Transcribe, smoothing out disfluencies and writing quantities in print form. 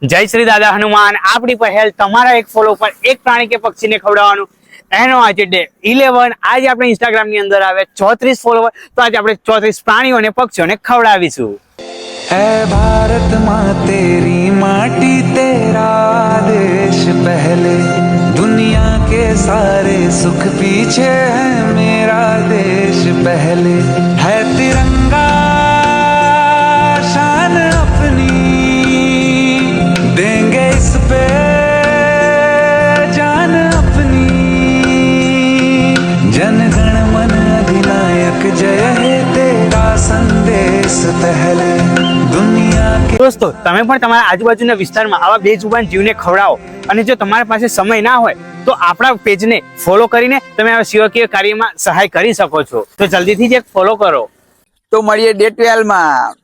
જય શ્રી દાદા હનુમાન। આપણી પહેલ તમારા એક ફોલો પર એક પ્રાણી કે પક્ષીને ખવડાવવાનું એનો આજે ડે 11। આજે આપણે ઇન્સ્ટાગ્રામ ની અંદર આવે 34 ફોલોવર, તો આજે આપણે 34 પ્રાણીઓ અને પક્ષીઓને ખવડાવીશું। है भारत माँ तेरी माटी तेरा देश पहले, दुनिया के सारे सुख पीछे है मेरा देश पहले, है तिरंगा शान अपनी देंगे इस पे जान अपनी, जनगण मन अधिनायक जय हे तेरा संदेश पहले। દોસ્તો, તમે પણ તમારા આજુબાજુના વિસ્તારમાં આવા બેજુબાન જીવને ખવડાવો, અને જો તમારી પાસે સમય ના હોય તો આપણા પેજને ફોલો કરીને તમે આવા સેવાકીય કાર્યમાં સહાય કરી શકો છો। તો જલ્દીથી જ એક ફોલો કરો। તો મળીએ ડે 12 માં।